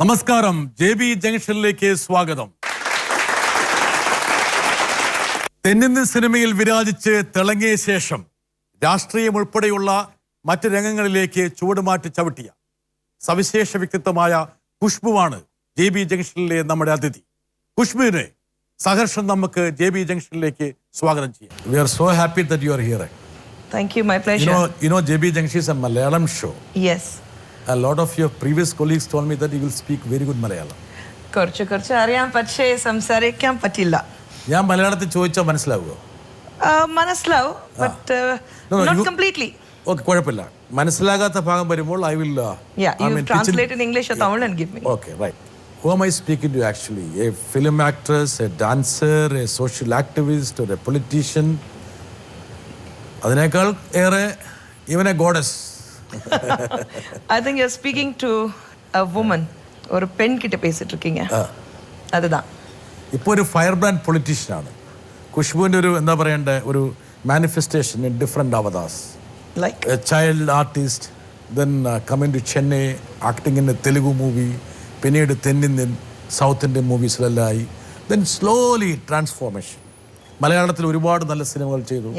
നമസ്കാരം, JB ജംഗ്ഷനിലേക്ക് സ്വാഗതം. തെന്നിന്ത്യൻ സിനിമയിൽ വിരാജിച്ച് തിളങ്ങിയ ശേഷം രാഷ്ട്രീയം ഉൾപ്പെടെയുള്ള മറ്റ് രംഗങ്ങളിലേക്ക് ചുവടുമാറ്റി ചവിട്ടിയ സവിശേഷ വ്യക്തിത്വമായ ഖുഷ്ബുവാണ് JB ജംഗ്ഷനിലെ നമ്മുടെ അതിഥി. ഖുഷ്ബുവിനെ സഹർഷം നമുക്ക് JB ജംഗ്ഷനിലേക്ക് സ്വാഗതം ചെയ്യാം. We are so happy that you are here. Thank you, my pleasure. You know JB Junction is a Malayalam show. Yes. A lot of your previous colleagues told me that you will speak very good Malayalam. കുറച്ച് അറിയാൻ പക്ഷേ സംസാരിക്കാൻ പറ്റില്ല. ഞാൻ മലയാളത്തിൽ ചോദിച്ചാൽ മനസ്സിലാവുമോ? മനസ്സിലാവും, but not completely. Okay, കുഴപ്പമില്ല. മനസ്സിലാകാത്ത ഭാഗം വരുമ്പോൾ I will you translate in English or Tamil and give me. Okay, right. Who am I speaking to actually? A film actress, a dancer, a social activist, or a politician? അതിനേക്കാൾ ഏറെ even a goddess. I think you're speaking to a woman. ഒരു പെൺകിட்ட പേസിട്ട് இருக்கீங்க. അതുதான். ഇപ്പോൾ ഒരു fire brand പൊളിറ്റീഷ്യനാണ്. ഖുഷ്ബുവിൻ്റെ ഒരു എന്താ പറയണ്ടേ ഒരു manifestation in different avatars. Like a child artist, then coming to Chennai, acting in a Telugu movie, പിന്നീട് തെന്നിന്ത്യൻ സൗത്ത് ഇന്ത്യൻ മൂവീസിലെല്ലായി, then slowly transformation. മലയാളത്തിൽ ഒരുപാട് നല്ല സിനിമകൾ ചെയ്തു.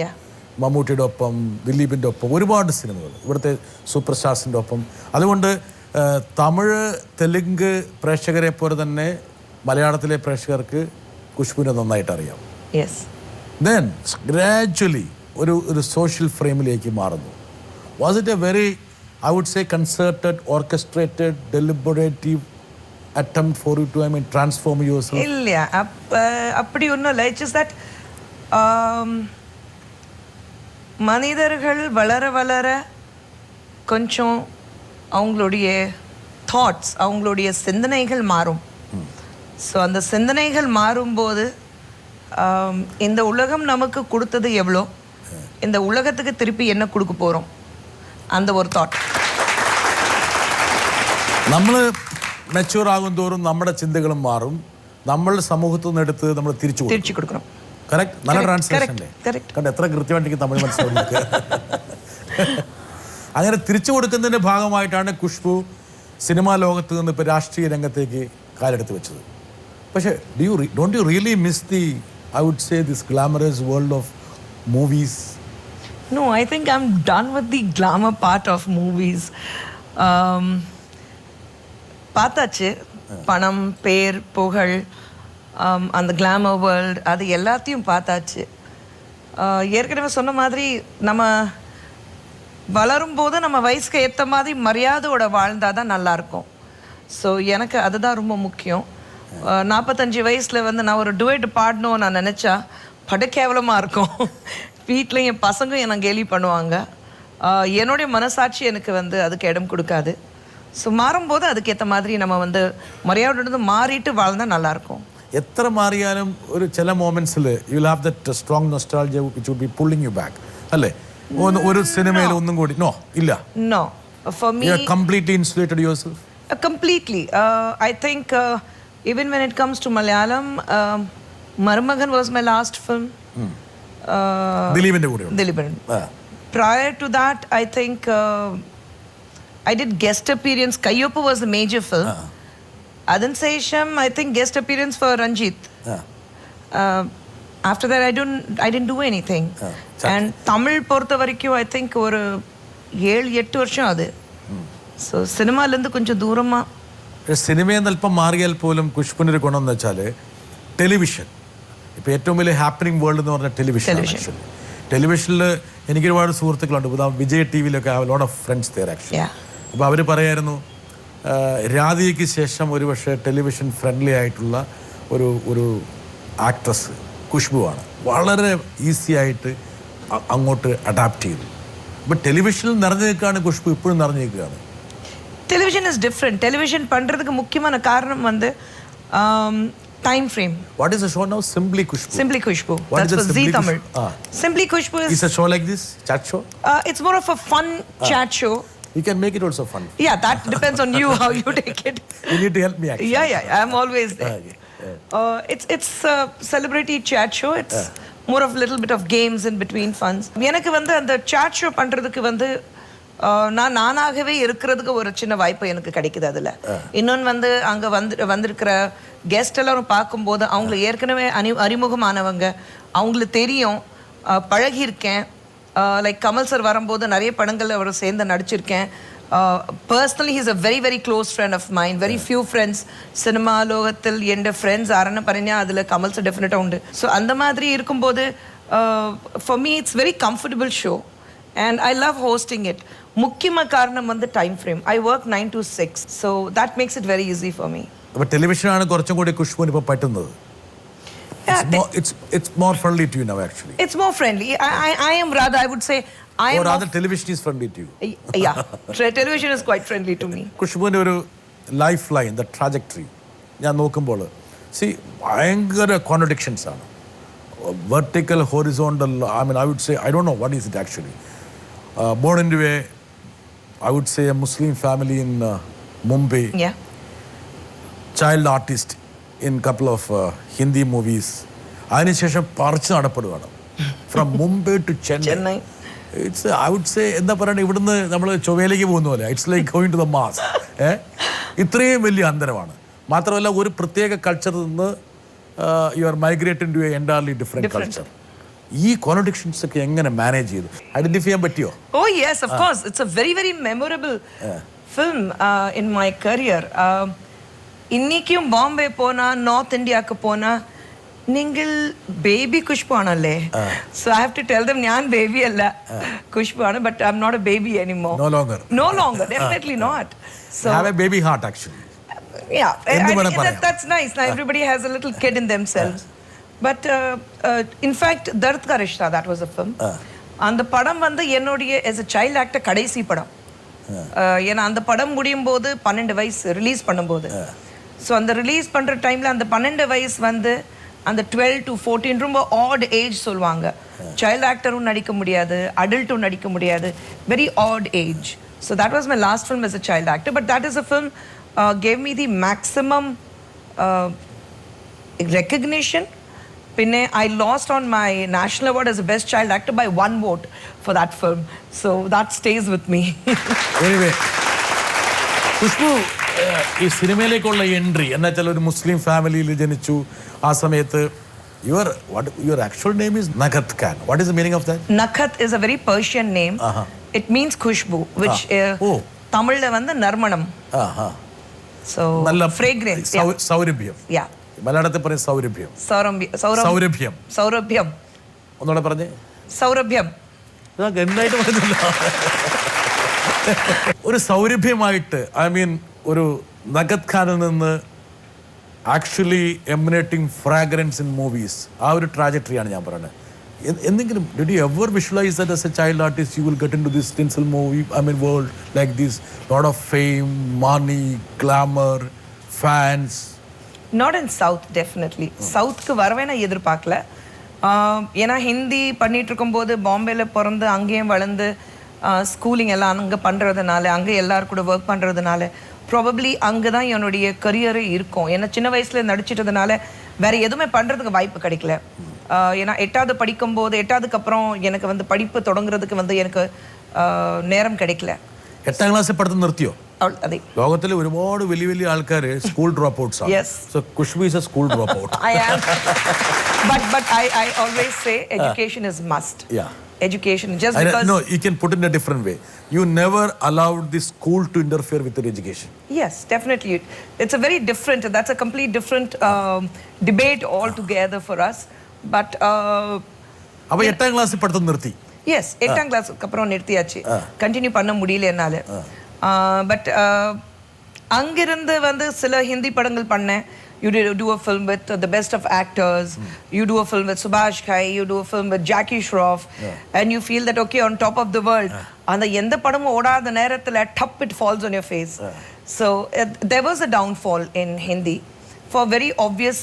മമ്മൂട്ടിയുടെ ഒപ്പം, ദിലീപിൻ്റെ ഒപ്പം ഒരുപാട് സിനിമകൾ, ഇവിടുത്തെ സൂപ്പർ സ്റ്റാർസിൻ്റെ ഒപ്പം. അതുകൊണ്ട് തമിഴ് തെലുങ്ക് പ്രേക്ഷകരെ പോലെ തന്നെ മലയാളത്തിലെ പ്രേക്ഷകർക്ക് ഖുഷ്ബുവിനെ നന്നായിട്ട് അറിയാം. ദെൻ ഗ്രാജുവലി ഒരു സോഷ്യൽ ഫ്രെയിമിലേക്ക് മാറുന്നു. Was it A very I would say concerted, orchestrated, deliberative attempt for you to transform yourself? இல்ல, அப்படி ஒன்றும் இல்லை. It's just that மனிதர்கள் வளர வளர கொஞ்சம் அவங்களுடைய தாட்ஸ், அவங்களுடைய சிந்தனைகள் மாறும். ஸோ அந்த சிந்தனைகள் மாறும்போது இந்த உலகம் நமக்கு கொடுத்தது எவ்வளோ, இந்த உலகத்துக்கு திருப்பி என்ன கொடுக்க போகிறோம், அந்த ஒரு தாட். നമ്മൾ മെച്യൂർ ആകും തോറും നമ്മുടെ ചിന്തകളും മാറും. നമ്മൾ സമൂഹത്തിൽ നിന്ന് എടുത്ത് നമ്മൾ തിരിച്ചു കൊടുക്കണം. കറക്റ്റ്. നല്ല ട്രാൻസ്ലേഷൻ അല്ലേ? കണ്ട് എത്ര കൃത്യമായിട്ട് തമിഴ് മനസ്സിലാവുന്നത്. അങ്ങനെ തിരിച്ചു കൊടുക്കുന്നതിൻ്റെ ഭാഗമായിട്ടാണ് ഖുഷ്ബു സിനിമാ ലോകത്ത് നിന്ന് ഇപ്പോൾ രാഷ്ട്രീയ രംഗത്തേക്ക് കാലെടുത്ത് വെച്ചത്. പക്ഷേ don't you really miss the I would say this glamorous world of movies? No, I think I'm done with the glamour part of movies. பார்த்தாச்சு, பணம், பேர், புகழ், அந்த கிளாமர் வேர்ல்டு, அது எல்லாத்தையும் பார்த்தாச்சு. ஏற்கனவே சொன்ன மாதிரி நம்ம வளரும்போது நம்ம வயசுக்கு ஏற்ற மாதிரி மரியாதையோட வாழ்ந்தால் தான் நல்லாயிருக்கும். ஸோ எனக்கு அதுதான் ரொம்ப முக்கியம். 45 வயசில் வந்து நான் ஒரு டுவேட் பாடணும் நான் நினச்சா படுகேவலமாக இருக்கும். வீட்டில் என் பசங்க என்னை கேலி பண்ணுவாங்க. என்னுடைய மனசாட்சி எனக்கு வந்து அதுக்கு இடம் கொடுக்காது. ஸோ மாறும்போது அதுக்கேற்ற மாதிரி நம்ம வந்து மரியாதையோடு மாறிட்டு வாழ்ந்தால் நல்லாயிருக்கும். എത്ര മാറിയാലും ഒരു ചില മൊമെന്റ്സിൽ you will have that strong nostalgia which would be pulling you back. അല്ലേ? ഒരു സിനിമയിൽ ഒന്നും കൂടി No, for me you are completely insulated yourself. Completely. I think even when it comes to Malayalam, Marumagan was my last film. ദിലീപിന്റെ കൂടെ. Prior to that, I think I did guest appearance. Kayyoppu was the major film. Adan Sesham, I think guest appearance for Ranjit. After that, I didn't do anything. And Tamil portha varikku I think oru 7-8 varsham adu. So സിനിമയിലെന്ത് കൊഞ്ചം ദൂരമാ. സിനിമയിൽ നിന്ന് അല്പം മാറിയാൽ പോലും ഖുഷ്ബുവിൻ്റെ ഒരു ഗുണം എന്ന് വെച്ചാൽ ടെലിവിഷൻ, ഇപ്പോൾ ഏറ്റവും വലിയ ഹാപ്പനിങ് വേൾഡ് എന്ന് പറഞ്ഞാൽ ടെലിവിഷൻ. ടെലിവിഷനിൽ എനിക്കൊരുപാട് സുഹൃത്തുക്കളുണ്ട്. ഇപ്പോൾ വിജയ് ടി വിയിലൊക്കെ have lot of friends there actually. അപ്പോൾ അവർ പറയായിരുന്നു രാധികയ്ക്ക് ശേഷം ഒരുപക്ഷെ ടെലിവിഷൻ ഫ്രണ്ട്ലി ആയിട്ടുള്ള ഒരു ആക്ട്രസ് ഖുഷ്ബുവാണ്. വളരെ ഈസി ആയിട്ട് അങ്ങോട്ട് അഡാപ്റ്റ് ചെയ്തു. ഇപ്പോൾ ടെലിവിഷനിൽ നിറഞ്ഞു നിൽക്കുകയാണ് ഖുഷ്ബു, ഇപ്പോഴും നിറഞ്ഞു നിൽക്കുകയാണ്. Television is different. Television பண்றதுக்கு முக்கியமான காரணம் வந்து time frame. What is the show now? Simply Khushboo. Simply Khushboo. That's for Zee Tamil. Simply Khushboo is a show like this, chat show? It's more of a fun chat show. You can make it also fun. Yeah, that depends on you how you take it. You need to help me actually. Yeah, I'm always there. It's a celebrity chat show. It's more of little bit of games in between funs. எனக்கு வந்து அந்த chat show பண்றதுக்கு வந்து நான் நானாகவே இருக்கிறதுக்கு ஒரு சின்ன வாய்ப்பு எனக்கு கிடைக்குது அதில். இன்னொன்று வந்து அங்கே வந்திருக்கிற கெஸ்ட் எல்லாரும் பார்க்கும்போது அவங்களை ஏற்கனவே அறிமுகமானவங்க, அவங்களுக்கு தெரியும், பழகியிருக்கேன். லைக் கமல் சார் வரும்போது நிறைய படங்கள் அவர் சேர்ந்து நடிச்சிருக்கேன். Personally, he's a very, very close friend of mine. Very few friends. Cinema லோகத்தில் எந்த ஃப்ரெண்ட்ஸ் ஆரன்னு பண்ணியா அதில் கமல் சார் டெஃபினட்டாக உண்டு. ஸோ அந்த மாதிரி இருக்கும்போது for me it's very comfortable show and I love hosting it. முக்கியமாக காரணம் வந்து time frame. I work 9 to 6, so that makes it very easy for me. അപ്പോൾ ടെലിവിഷനാണ് കുറച്ചും കൂടി ഖുഷ്ബുവിന് ഇപ്പോൾ പറ്റുന്നത്. It's more friendly to you now actually. It's more friendly. I am rather, I would say or rather television is friendly to you. Yeah, television is quite friendly to me. ഖുഷ്ബുവിൻ്റെ ഒരു life line, the trajectory ഞാൻ നോക്കുമ്പോൾ ഭയങ്കര contradictions ആണ്. Vertical, horizontal, I would say, I don't know what is it actually. Born into I would say a Muslim family in Mumbai. Yeah. Child artist in couple of Hindi movies. അതിനുശേഷം പറിച്ച് നടപ്പെടുകയാണ് from Mumbai to Chennai. It's I would say എന്താ പറയുക, ഇവിടുന്ന് നമ്മൾ ചൊവ്വയിലേക്ക് പോകുന്ന പോലെ it's like going to the Mars. ഇത്രയും വലിയ അന്തരമാണ്. മാത്രമല്ല ഒരു പ്രത്യേക കൾച്ചറിൽ നിന്ന് you are migrating to a entirely different culture. ഈ കോൺട്രഡിക്ഷൻസ് ഒക്കെ എങ്ങനെ മാനേജ് ചെയ്തു? ഐഡന്റിഫൈ ചെയ്യാൻ പറ്റിയോ? Oh yes, of course. It's a very, very memorable film in my career. இன்னைக்கும் பாம்பே போனா, நார்த் இந்தியாவுக்கு போனா, நீங்கள் பேபி குஷ்பு ஆனல்லே. So I have to tell them ഞാൻ baby അല്ല, കുഷ്ബു ആണ്, but I'm not a baby anymore. No longer, definitely not. So have a baby heart actually. Yeah, that's nice. Now everybody has a little kid in themselves. But in fact, Dard Ka Rishta, that was a film. அந்த படம் வந்து என்னுடைய as a child actor கடைசி படம். ஏன்னா அந்த படம் முடியும் போது 12 வயசு ரிலீஸ் பண்ணும்போது. ஸோ அந்த ரிலீஸ் பண்ணுற டைமில் அந்த 12 வயசு வந்து அந்த 12 to 14 ரொம்ப ஆட் ஏஜ் சொல்லுவாங்க. சைல்டு ஆக்டரும் நடிக்க முடியாது, அடல்ட்டும் நடிக்க முடியாது, very odd age. So that was my last film as a child actor. But that is a film gave me the maximum recognition. Pinne, I lost on my national award as a best child actor by 1 vote for that film. So that stays with me. Anyway, Khushboo, ഈ സിനിമയിലേക്കുള്ള entry എന്ന് വെച്ചാൽ ഒരു മുസ്ലിം ഫാമിലിയിൽ ജനിച്ചു. ആ സമയത്ത് your actual name is Nakhat Khan. What is the meaning of that? Nakhat is a very Persian name. It means Khushboo, which Tamil வந்து நறுமணம். So fragrance. സൗരഭ്യം. Yeah. മലയാളത്തിൽ പറയും സൗരഭ്യം. സൗരഭ്യം. ഒന്നുകൂടെ പറഞ്ഞേ. സൗരഭ്യം. എന്തായിട്ട് പറഞ്ഞില്ല. ഒരു സൗരഭ്യമായിട്ട്, ഐ മീൻ ഒരു നഖത് ഖാനിൽ നിന്ന് actually emanating fragrance in movies, ആ ഒരു ട്രാജക്ടറിയാണ് ഞാൻ പറയുന്നത്. എന്തെങ്കിലും did you ever visualize that as a child artist you will get into this tinsel movie, world like this, lot of fame, money, glamour, fans? Not in South, definitely. Southக்கு வரவே நான் எதிர்பார்க்கல. ஏன்னா ஹிந்தி பண்ணிட்டு இருக்கும்போது பாம்பேல பிறந்து அங்கேயும் வளர்ந்து ஸ்கூலிங் எல்லாம் அங்கே பண்ணுறதுனால, அங்கே எல்லாரும் கூட ஒர்க் பண்ணுறதுனால ப்ராபப்ளி அங்கே தான் என்னுடைய கரியரே இருக்கும். ஏன்னா சின்ன வயசில் நடிச்சிட்டதுனால வேறு எதுவுமே பண்ணுறதுக்கு வாய்ப்பு கிடைக்கல. ஏன்னா 8வது படிக்கும்போது, 8வதுக்கு அப்புறம் எனக்கு வந்து படிப்பு தொடங்குறதுக்கு வந்து எனக்கு நேரம் கிடைக்கல. 8ാം ക്ലാസ്സിൽ പഠിത്തം നിർത്തിയോ? അതെ. ലോകത്തിൽ ഒരുപാട് വലിയ വലിയ ആൾക്കാർ സ്കൂൾ ഡ്രോപ്പ് ഔട്ട്സ് ആണ്. So Khushbu is A school drop out. I am. But I always say education is must. Yeah. Education, just because... No, you can put it in a different way. You never allowed the school to interfere with your education. Yes, definitely. It's a very different, that's a complete different debate altogether for us. But... அப்போ 8ാം ക്ലാസ്സിൽ പഠിത്തം നിർത്തി? Yes, 8ാം ക്ലാസ്க்கு அப்புறம் நிறுத்தியாச்சு. Continue பண்ண முடியல என்னால. But அங்கிருந்து வந்து சில ஹிந்தி படங்கள் பண்ணேன். You do a film with the best of actors. You do a film with Subhash Ghai. You do a film with Jackie Shroff. And you feel that, okay, on top of the world. And எந்த படமும் ஓடாத நேரத்தில் dub it falls on your face. So there was a downfall in Hindi for very obvious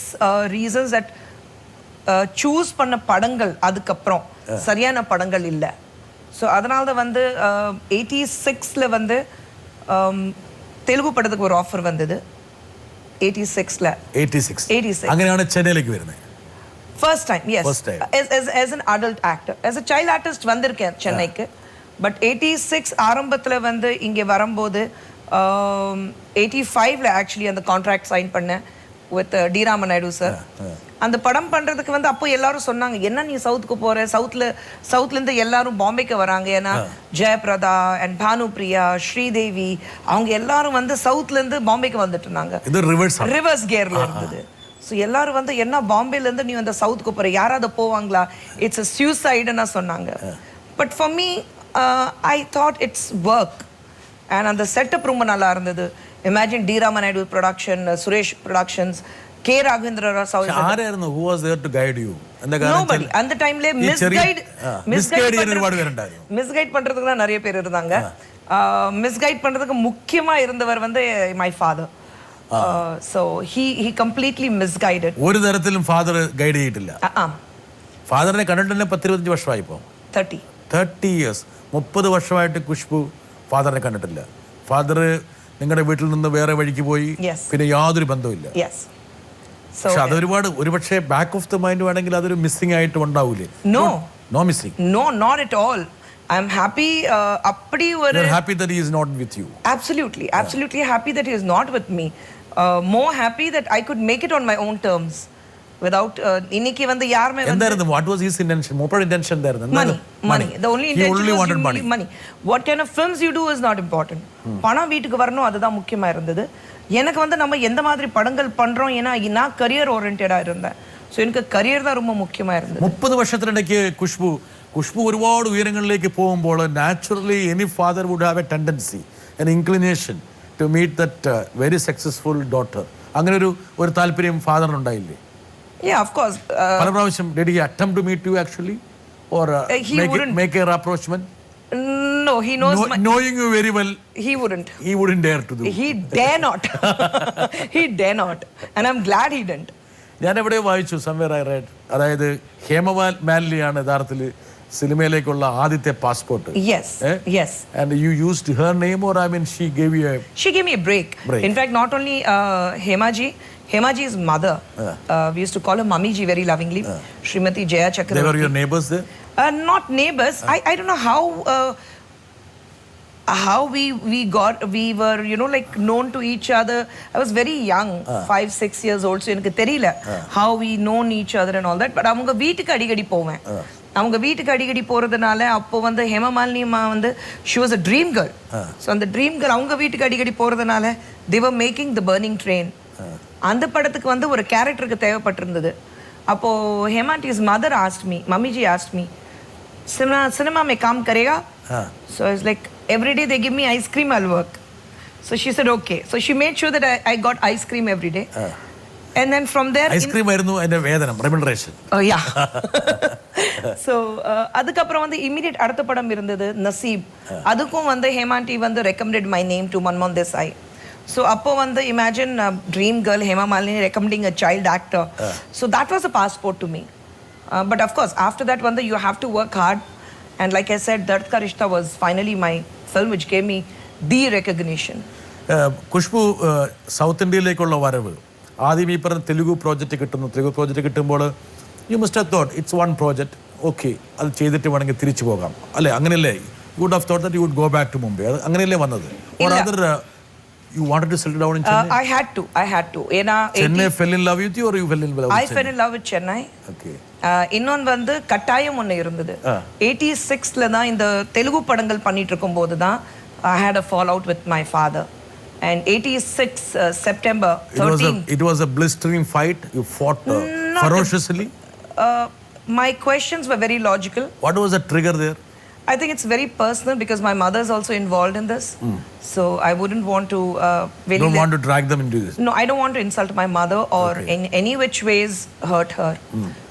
reasons that choose பண்ண படங்கள் அதுக்கப்புறம் சரியான படங்கள் இல்லை. ஸோ அதனால தான் வந்து 86ல் வந்து தெலுங்கு படத்துக்கு ஒரு ஆஃபர் வந்தது. 86 അങ്ങനെയാണ് ചെന്നൈയിലേക്ക് വരുന്നത്. First time, yes. As an adult actor. As a child artist வந்திருக்கேன் சென்னைக்கு. பட் 86 ஆரம்பத்தில் வந்து இங்கே வரும்போது 85ல ஆக்சுவலி அந்த கான்ட்ராக்ட் சைன் பண்ணேன் வித் டி ராமநாயுடு சார். அந்த படம் பண்ணுறதுக்கு வந்து அப்போ எல்லாரும் சொன்னாங்க, என்ன நீ சவுத்துக்கு போகிற, சவுத்துலேருந்து எல்லாரும் பாம்பேக்கு வராங்க. ஏன்னா ஜெயபிரதா அண்ட் பானுப்ரியா, ஸ்ரீதேவி அவங்க எல்லாரும் வந்து சவுத்துலேருந்து பாம்பேக்கு வந்துட்டு இருந்தாங்க. ரிவர்ஸ் கியரில் இருந்தது. ஸோ எல்லாரும் வந்து என்ன பாம்பேலேருந்து நீ வந்து சவுத்துக்கு போகிற, யாராவது போவாங்களா, இட்ஸ் அ சூசைடுன்னு சொன்னாங்க. But for me I thought it's work. And அந்த செட்டப் ரொம்ப நல்லா இருந்தது. Imagine D Ramanaidu production, Suresh productions, K Raghavendra Rao. who was there to guide you? Nobody. அந்த டைம்ல மிஸ்கைட் பண்றதுக்கு நிறைய பேர் இருந்தாங்க. மிஸ்கைட் பண்றதுக்கு முக்கியமா இருந்தவர் வந்து my father. So he completely misguided. ഒരു തരത്തിലും ഫാദർ ഗൈഡ് ചെയ്തിട്ടില്ല. ഫാദറിനെ കണ്ടിട്ട് 10-25 വർഷമായി ഇപ്പോൾ. 30 years. 30 വർഷമായിട്ട് ഖുശ്ബു ഫാദറിനെ കണ്ടിട്ടില്ല. ഫാദർ നിങ്ങളുടെ വീട്ടിൽ നിന്ന് വേറെ വഴിക്ക് പോയി, പിന്നെ യാതൊരു ബന്ധവുമില്ല. പക്ഷെ അതൊരുപാട് ഒരുപക്ഷെ ബാക്ക് ഓഫ് ദ മൈൻഡ് വേണമെങ്കിൽ അതൊരു മിസ്സിംഗ് ആയിട്ട് ഉണ്ടാവൂലേ? No missing. No, not at all. I'm happy. Appadi or you're happy that he is not with you. Absolutely happy that he is not with me. More happy that I could make it on my own terms without இன்னைக்கு வந்து யாருமே வந்து എന്തായിരുന്നു, what was his intention? Moped intention എന്തായിരുന്നു? money. The only intention was only money. What kind of films you do is not important. பணம் வீட்டுக்கு வரணும், அதுதான் முக்கியமா இருந்தது. எனக்கு வந்து நம்ம எந்த மாதிரி படங்கள் பண்றோம், ஏன்னா நான் கரியர் ஓரியன்டா இருந்தேன். ஸோ எனக்கு கரியர் தான் ரொம்ப മുഖ്യமா இருந்தது. 30 വർഷത്തിനിടയ്ക്ക് ഖുശ്ബു ഒരുപാട് ഉയരങ്ങളിലേക്ക് പോകുമ്പോൾ naturally any father would have a tendency, an inclination to meet that very successful daughter. അങ്ങനെ ഒരു താല്പര്യം ഫാദറിനുണ്ടായില്ലേ? Yeah, of course. പല പ്രാവശ്യം did he attempt to meet you actually or make a rapprochement? No, he knows knowing you very well, he wouldn't dare to do. He dare not. He dare not, and I'm glad he didn't. ഞാൻ എവിടെ വായിച്ചു, somewhere I read, അതായത് ഹേമമാലിനിയാണ് യഥാർത്ഥത്തിൽ സിനിമയിലേക്കുള്ള ആദ്യത്തെ passport. Yes. And you used her name, or I mean she gave you a break. In fact, not only Hemaji's mother, we used to call her Mummy Ji very lovingly, Srimati Jaya Chakravarti. They were your neighbors there? Not neighbors. I don't know how we were, you know, like known to each other. I was very young, 5-6 years old, so enakku theriyala how we known each other and all that. But avanga veetukku adigadi poven. அவங்க வீட்டுக்கு அடிக்கடி போகிறதுனால அப்போ வந்து ஹேமமாலினி அம்மா வந்து she was a dream girl. So அந்த dream girl அவங்க வீட்டுக்கு அடிக்கடி போகிறதுனால they were making the burning train. அந்த படத்துக்கு வந்து ஒரு கேரக்டருக்கு தேவைப்பட்டிருந்தது. அப்போது ஹேமாண்டிஸ் mother asked me, mummy ji asked me, cinema में काम करेगा? So I was like, every day they give me ice cream, I'll work. So she said okay. So she made sure that I got ice cream every day. And then from there ice cream ആയിരുന്നു എൻ്റെ വേതനം, remuneration. Oh yeah. So அதுக்கப்புறம் வந்து immediate அடுத்த படம் இருந்தது நசீப். அதுக்கும் வந்து ஹேமாண்டி வந்து recommended my name to Manmohan Desai. So அப்போ வந்து imagine dream girl Hema Malini recommending a child actor. So that was a passport to me. But of course after that வந்து you have to work hard, and like I said, Dard Ka Rishta was finally my film which gave me the recognition. Khushbu south ഇന്ത്യയിലേക്കുള്ള വരവ്, ആദ്യം ഈ പറഞ്ഞ Telugu project കിട്ടുമ്പോൾ you must have thought it's one project, okay അത് ചെയ്തിട്ട് വേണമെങ്കിൽ തിരിച്ചു പോകാം അല്ലേ? അങ്ങനെയല്ലേ? You would have thought that you would go back to Mumbai, അത് അങ്ങനെയല്ലേ വന്നത്? Or other you wanted to settle down in Chennai? I had to. Chennai fell in love with you or you fell in love with Chennai? I fell in love with Chennai. Okay. இன்னொன்று வந்து கட்டாயம் ஒன்று இருந்தது. 86ல தான் இந்த தெலுங்கு படங்கள் பண்ணிட்டு இருக்கும்போது தான் I had a fallout with my father. And 86 September 13. It was a blistering fight. You fought ferociously. My questions were very logical. What was the trigger there? I think it's very personal because my mother is also involved in this. So I wouldn't want to don't want to drag them into this. No, I don't want to insult my mother or in any which ways hurt her.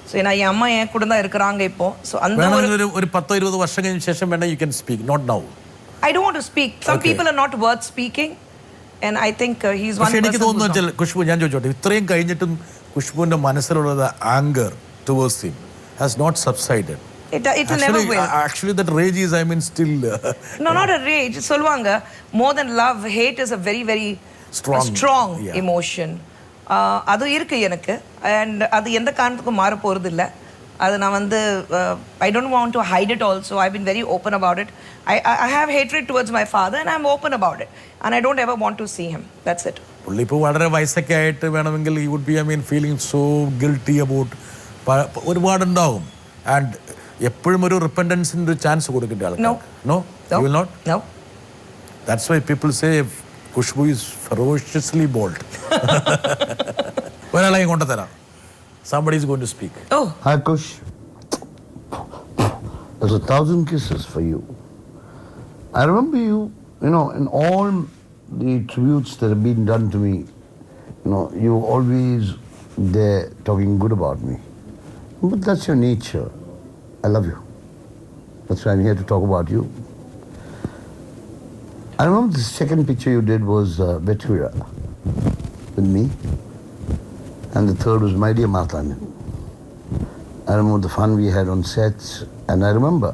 So ena ee amma en kuda da irukkranga ipo. So andha oru 10-20 varsham കഴിഞ്ഞ ശേഷം വേണ്ട you can speak, not now. I don't want to speak. Some people are not worth speaking, and I think he's one person. എനിക്ക് തോന്നുന്നു ഖുശ്ബു, ഞാൻ ചോദിച്ചോട്ടെ, ഇത്രയും കഴിഞ്ഞിട്ടും ഖുശ്ബുവിന്റെ മനസ്സിലുള്ള anger towards him has not subsided. It never will. Actually that rage is, I mean, still no, not a rage. Solvanga, more than love, hate is a very very strong emotion. Adu irukku enakku, and adu endha karanthukku maara poradilla. அது நான் வந்து I don't want to hide it also. I've been very open about it. I have hatred towards my father and I'm open about it. And I don't ever want to see him. That's it. പുള്ളി ഇപ്പോൾ വളരെ വയസ്സൊക്കെ ആയിട്ട് വേണമെങ്കിൽ he would be feeling so guilty about ഒരുപാടുണ്ടാവും. And എപ്പോഴും ഒരു റിപ്പൻഡൻസിൻ്റെ chance കൊടുക്കേണ്ട ആൾക്കാർ. No? You will not? No. That's why people say Khushboo is ferociously bold. ഒരാളെയും കൊണ്ടുതരാം. Somebody is going to speak. Oh. Hi, Kush. There's 1,000 kisses for you. I remember you, in all the tributes that have been done to me, you always there talking good about me. But that's your nature. I love you. That's why I'm here to talk about you. I remember the second picture you did was Vetura with me. And the third was My Dear Marthanan. I remember the fun we had on sets. And I remember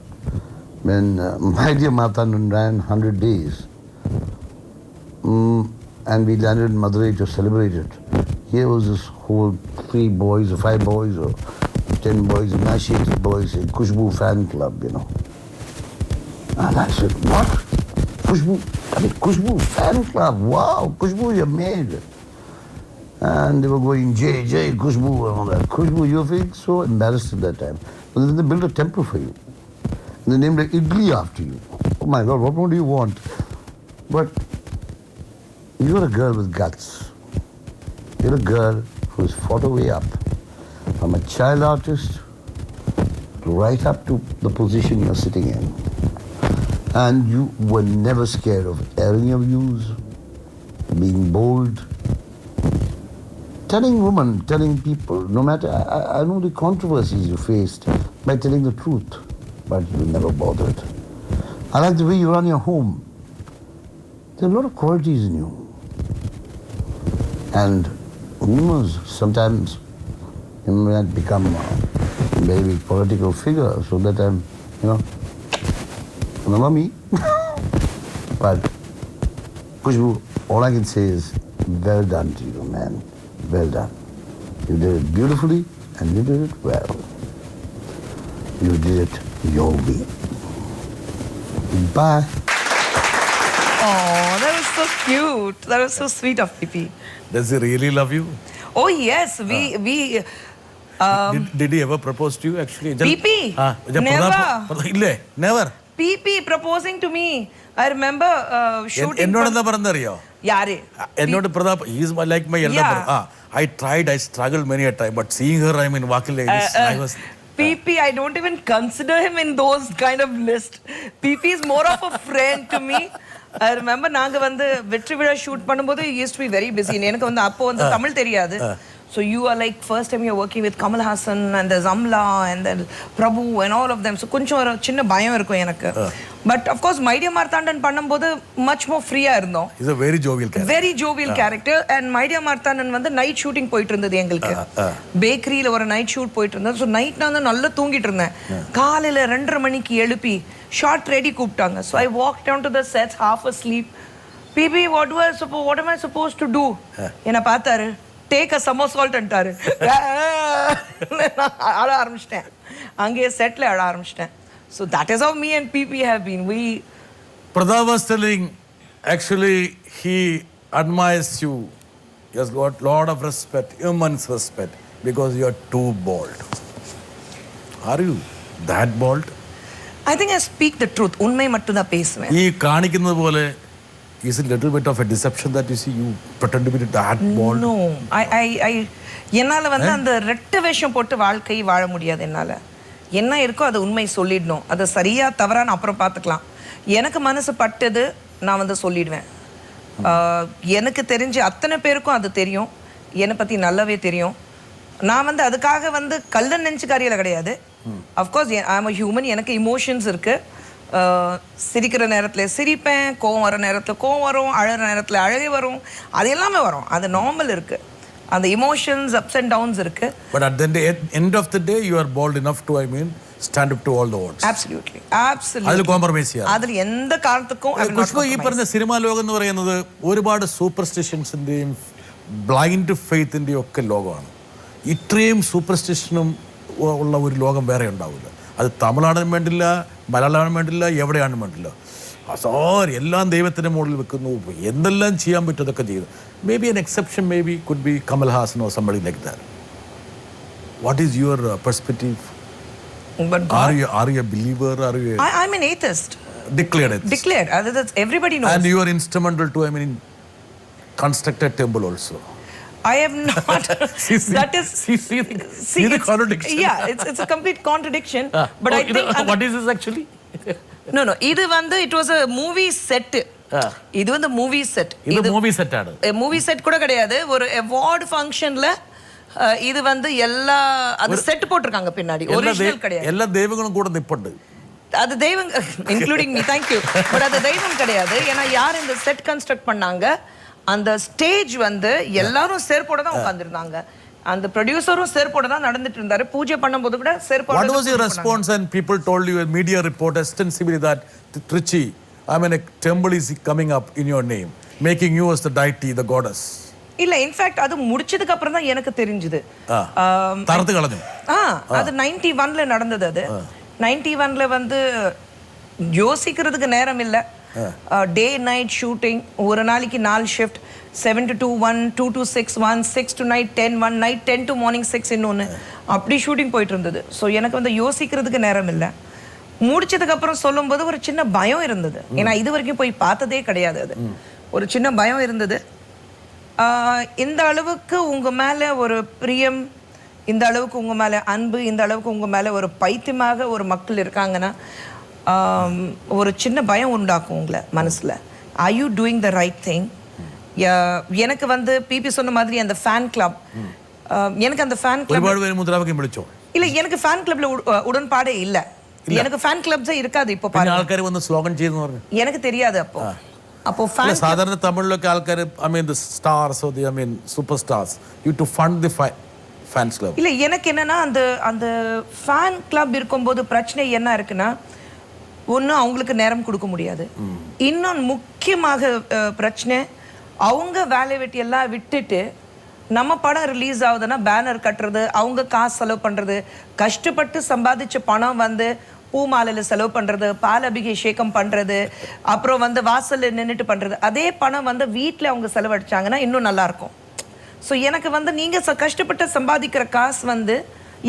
when My Dear Marthanan ran 100 days. And we landed in Madurai to celebrate it. Here was this whole 3 boys or 5 boys or 10 boys, emaciated boys, a Khushboo fan club, And I said, what? Khushboo fan club, wow, Khushboo you're made. And they were going, Jay, Khushboo and all that. Khushboo, you were feeling so embarrassed at that time. But then they built a temple for you. And they named it Idli after you. Oh my God, what more do you want? But you're a girl with guts. You're a girl who's fought her way up from a child artist right up to the position you're sitting in. And you were never scared of airing your views, being bold, telling people, no matter, I know the controversies you faced by telling the truth, but you never bothered. I like the way you run your home. There are a lot of qualities in you. And who knows, sometimes you might become a very big political figure, so that I'm, remember me? But Khushboo, all I can say is, well done to you, man. Well done. You did it beautifully and you did it well. You did it your way. Bye. Oh, that was so cute. That was so sweet of PP. Does he really love you? Oh yes, we Did he ever propose to you actually? PP? Never. Never. PP proposing to me. I remember shooting. എന്നോട് എന്താ പറഞ്ഞറിയോ? Yare. എന്നോട് Pratap, he is like my elder brother. I struggled many a time, but seeing her, walking like this, I was. PP, I don't even consider him in those kind of list. PP is more of a friend to me. I remember நாங்க வந்து வெற்றி விழா shoot பண்ணும்போது he used to be very busy. எனக்கு வந்து அப்போ வந்து தமிழ் தெரியாது. So you are like first time you're working with Kamal Hassan and there's Amla and then Prabhu and all of them. So கொஞ்சம் ஒரு சின்ன பயம் இருக்கும் எனக்கு. But of course My Dear Marthanan பண்ணும்போது much more free-ஆ இருந்தோம். He's a very jovial character. Very jovial character. And My Dear Marthanan வந்து night shooting போயிட்டு இருந்தது எங்களுக்கு. பேக்கரியில ஒரு நைட் ஷூட் போயிட்டு இருந்தது. So நைட் நான் வந்து நல்லா தூங்கிட்டு இருந்தேன். காலையில 2:30 மணிக்கு எழுப்பி ஷார்ட் ரெடி கூப்பிட்டாங்க. So I walked down to the sets half asleep. PB, what am I supposed to do? என்ன பார்த்தாரு, take a somersault antaru. அழ ஆரம்பிச்சிட்டேன். அங்கேயே செட்ல அழ ஆரம்பிச்சிட்டேன். So that is how me and PP have been. Pradha was telling, actually he admires you. He has got lot of respect, immense respect, because you are too bold. Are you that bold? I think I speak the truth. உண்மை மட்டும் தான் பேசுவேன். ഈ കാണിക്കുന്നത് പോലെ is it a little bit of a deception that you see you pretend to be that bold? No, என்னால வந்து அந்த ரெட்ட வேஷம் போட்டு வாழ்க்கை வாழ முடியாது. என்னால என்ன இருக்கோ அது உண்மை சொல்லிடணும். அது சரியா தவறான அப்புறம் பார்த்துக்கலாம். எனக்கு மனசு பட்டது நான் வந்து சொல்லிடுவேன். எனக்கு தெரிஞ்ச அத்தனை பேருக்கும் அது தெரியும். என்னை பற்றி நல்லாவே தெரியும். நான் வந்து அதுக்காக வந்து கல்ல நெஞ்சு காரியல கிடையாது. Of course I am a human. எனக்கு இமோஷன்ஸ் இருக்குது. சிரிக்கிற நேரத்தில் சிரிப்பேன், கோவம் வர நேரத்தில் கோவம் வரும், அழகிற நேரத்தில் அழகே வரும், அது எல்லாமே வரும். அது நார்மல் இருக்குது. அந்த இமோஷன்ஸ் அப்ஸ் அண்ட் டவுன்ஸ் இருக்குது. But at the end of the day, you are bold enough to, stand up to all the odds. Absolutely. അതിൽ കോംപ്രമൈസ് ചെയ്യാം. അതിൽ എന്ത് കാലത്തും ഖുഷ്ബു, ഈ പറഞ്ഞ സിനിമാ ലോകം എന്ന് പറയുന്നത് ഒരുപാട് സൂപ്പർസ്റ്റിഷൻസിൻ്റെയും ബ്ലൈൻഡ് ഫെയ്ത്തിൻ്റെയും ഒക്കെ ലോകമാണ്. ഇത്രയും സൂപ്പർസ്റ്റിഷനും ഉള്ള ഒരു ലോകം വേറെ ഉണ്ടാവില്ല. അത് തമിഴാണെന്നും വേണ്ടില്ല, മലയാളമാണെന്നും വേണ്ടില്ല, എവിടെയാണെന്നും വേണ്ടില്ല. സോറി എല്ലാം ദൈവത്തിൻ്റെ മുകളിൽ വെക്കുന്നു. എന്തെല്ലാം ചെയ്യാൻ പറ്റും അതൊക്കെ ചെയ്തു. Maybe an exception maybe could be Kamal Haasan or somebody like that. What is your perspective? But Are you a believer? Are you I'm an atheist. Declared atheist. Declared. That's everybody knows. And you are instrumental to, I mean, constructed temple also. I have not. That is. See the contradiction. Yeah, it's a complete contradiction. But I think. What is this actually? No. இது வந்து it was a movie set. இது வந்து movie set. இது movie set ஆடு. Movie set கூட கிடையாது. ஒரு award functionல இது வந்து எல்லா அது செட் போட்டிருக்காங்க பின்னாடி. ஒரிஜினல் கிடையாது. எல்லா தெய்வங்களும் கூட நிப்பண்டு. அது தெய்வம் including me, thank you. But அது தெய்வம் கிடையாது. ஏன்னா யார் இந்த செட் கன்ஸ்ட்ரக்ட் பண்ணாங்க, அந்த ஸ்டேஜ் வந்து எல்லாரும் செருப்போட தான் உட்கார்ந்திருந்தாங்க. அந்த ப்ரொடியூசரும் செருப்போட தான் நடந்துட்டு இருந்தாரு. பூஜை பண்ணும்போது கூட செருப்போட. What was your response when people told you, a media report extensively, that Trichy, I mean, a temple is coming up in your name, making you as the deity, the goddess? இல்ல, in fact அது முடிச்சதுக்கு அப்புறம் தான் எனக்கு தெரிஞ்சது. தரத்து கலந்து. அது 91ல நடந்தது. அது 91ல வந்து யோசிக்கிறதுக்கு நேரம் இல்லை. டே நைட் ஷூட்டிங், ஒரு நாளைக்கு 4 shift, 7 to 2 1, 2 to 6 1, 6 to night 10 1, night 10 to morning 6 இன்னொன்று, அப்படி ஷூட்டிங் போயிட்டு இருந்தது. ஸோ எனக்கு வந்து யோசிக்கிறதுக்கு நேரம் இல்லை. முடிச்சதுக்கு அப்புறம் சொல்லும்போது ஒரு சின்ன பயம் இருந்தது. ஏன்னா இது வரைக்கும் போய் பார்த்ததே கிடையாது. அது ஒரு சின்ன பயம் இருந்தது. இந்த அளவுக்கு உங்கள் மேலே ஒரு பிரியம், இந்த அளவுக்கு உங்கள் மேலே அன்பு, இந்த அளவுக்கு உங்கள் மேலே ஒரு பைத்தியமாக ஒரு மக்கள் இருக்காங்கன்னா ஒரு சின்ன பயம் உண்டாக்கும் உங்களை மனசில். Are you doing the right thing? எனக்கு வந்து பிபி சொன்ன மாதிரி அந்த ஃபேன் கிளப், எனக்கு அந்த ஃபேன் கிளப் இல்லை, எனக்கு ஃபேன் கிளப்ல உடன்பாடே இல்லை. எனக்கு ஃபேன் கிளப்ஸே இருக்காது. இப்போ பாருங்க, எனக்கு தெரியாது. அப்போ സാധാരണ തമിഴിലൊക്കെ ആൾക്കാർ, I mean the stars or the, I mean superstars, you to fund the fans club. இல்லை, எனக்கு என்னன்னா அந்த ஃபேன் கிளப் இருக்கும்போது பிரச்சனை என்ன இருக்குன்னா, ஒன்று அவங்களுக்கு நேரம் கொடுக்க முடியாது. இன்னொன்று முக்கியமாக பிரச்சனை, அவங்க வேலை வெட்டி எல்லாம் விட்டுட்டு நம்ம படம் ரிலீஸ் ஆகுதுன்னா பேனர் கட்டுறது, அவங்க காசு செலவு பண்ணுறது, கஷ்டப்பட்டு சம்பாதிச்ச பணம் வந்து பூமாலையில் செலவு பண்ணுறது, பால் அபிஷேகம் பண்ணுறது, அப்புறம் வந்து வாசலில் நின்றுட்டு பண்ணுறது, அதே பணம் வந்து வீட்டில் அவங்க செலவழிச்சாங்கன்னா இன்னும் நல்லாயிருக்கும். ஸோ எனக்கு வந்து நீங்கள் கஷ்டப்பட்டு சம்பாதிக்கிற காசு வந்து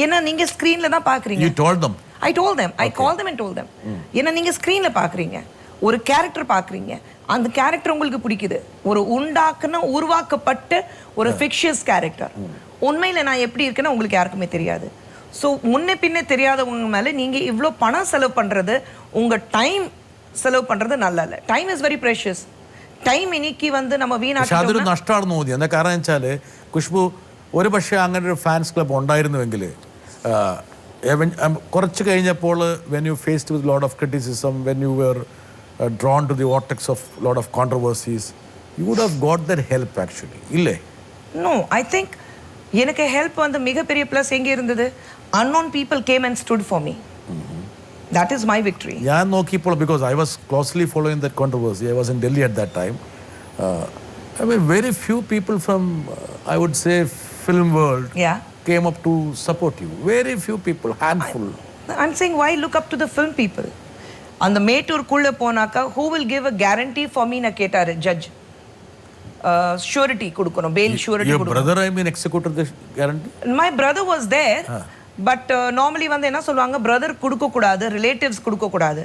ஏன்னா நீங்கள் ஸ்க்ரீனில் தான் பார்க்குறீங்க. I told them. I called them and told them. ஏன்னா நீங்கள் ஸ்க்ரீனில் பார்க்குறீங்க, ஒரு கேரக்டர் பார்க்குறீங்க, அந்த கேரக்டர் உங்களுக்கு பிடிக்குது. ஒரு உருவாக்கப்பட்ட ஒரு ஃபிக்ஷியஸ் கேரக்டர். உண்மையில் நான் எப்படி இருக்கேன்னா உங்களுக்கு யாருக்குமே தெரியாது. ஸோ முன்ன பின்னே தெரியாதவங்க மேலே நீங்கள் இவ்வளோ பணம் செலவு பண்ணுறது, உங்கள் டைம் செலவு பண்ணுறது நல்லா இல்லை. Time is very precious. Time എനിക്ക് വന്ന് നമ്മ വീണാക്കി അതൊരു നഷ്ടമാണെന്ന് തോന്നി. എന്താ കാരണം വെച്ചാൽ ഖുഷ്ബു, ഒരു പക്ഷേ അങ്ങനെ ഒരു ഫാൻസ് ക്ലബ് ഉണ്ടായിരുന്നുവെങ്കിൽ കുറച്ച് കഴിഞ്ഞപ്പോൾ when you faced with lot of criticism, when you were drawn to the vortex of lot of controversies, you would have got that help actually, ഇല്ലേ? No, I think எனக்கு ஹெல்ப் வந்து மிகப்பெரிய plus எங்கே இருந்தது, unknown people came and stood for me. That is my victory. ഞാൻ നോക്കിയപ്പോൾ, because I was closely following that controversy, I was in Delhi at that time, I mean very few people from I would say film world came up to support you. Very few people, handful. I'm saying why look up to the film people? அந்த மேட்டூருக்குள்ளே போனாக்கா who will give a guarantee for me na கேட்டாரு judge. surety கொடுக்கணும், bail surety கொடுக்கணும். Your brother, I mean, executed the guarantee? My brother was there, but normally வந்து என்ன சொல்லுவாங்க, brother கொடுக்கக்கூடாது, relatives கொடுக்கக்கூடாது.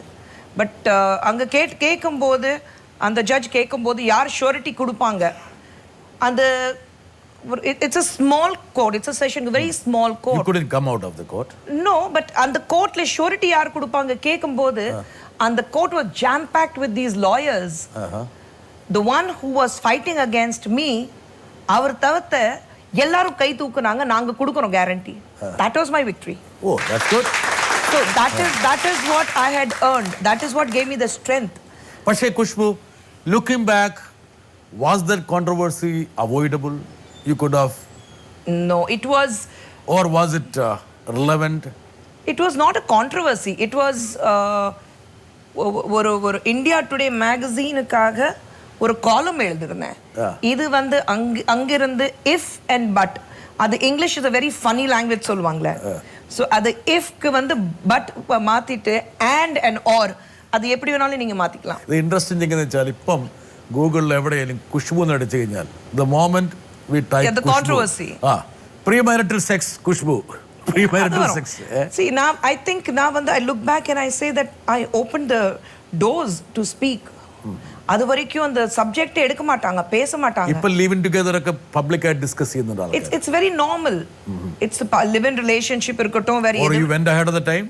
பட் அங்கே கேட்கும்போது, அந்த ஜட்ஜ் கேட்கும்போது யார் ஷூரிட்டி கொடுப்பாங்க, அந்த it's a small court, it's a session, very small court. You couldn't come out of the court? No, but அந்த கோர்ட்ல ஷூரிட்டி யார் கொடுப்பாங்க கேட்கும்போது, அந்த court was jam packed with these lawyers. The one who was fighting against me, அவர் தவிர்த்து எல்லாரும் கை தூக்குனாங்க, நாங்க கொடுக்கறோம் guarantee. That was my victory. Oh, that's good. So that is what I had earned. That is what gave me the strength. പക്ഷേ Khushboo, looking back, was that controversy avoidable? You could have. No, it was. Or was it relevant? It was not a controversy. It was ஒரு India today மேகசீனுக்காக ஒரு காலம் எழுதிருந்தேன். இது வந்து அங்கிருந்து if and but, அது English is a very funny language சொல்லுவாங்களே. So அது இஃப்க்கு வந்து பட் மாத்திட்டு and or அது எப்படி வேணாலும் நீங்க மாத்திக்கலாம். ഇത് ഇൻട്രസ്റ്റിംഗ് എന്ന് വെച്ചാൽ ഇപ്പം ഗൂഗിളിൽ എവിടെയെങ്കിലും ഖുഷ്ബു എന്ന് അടിച്ചു കഴിഞ്ഞാൽ the moment we type the controversy. Premarital sex Khushboo. Premarital sex. See, now I think now when I look back and I say that I opened the doors to speak. அது வரைக்கும் அந்த சப்ஜெக்ட் எடுக்க மாட்டாங்க, பேச மாட்டாங்க. இப்போ living together ഒക്കെ public ആയി ഡിസ്കസ് ചെയ്യുന്നുണ്ട്. It's very normal. It's a live in relationship இருக்கட்டும் very. Or you went ahead of the time?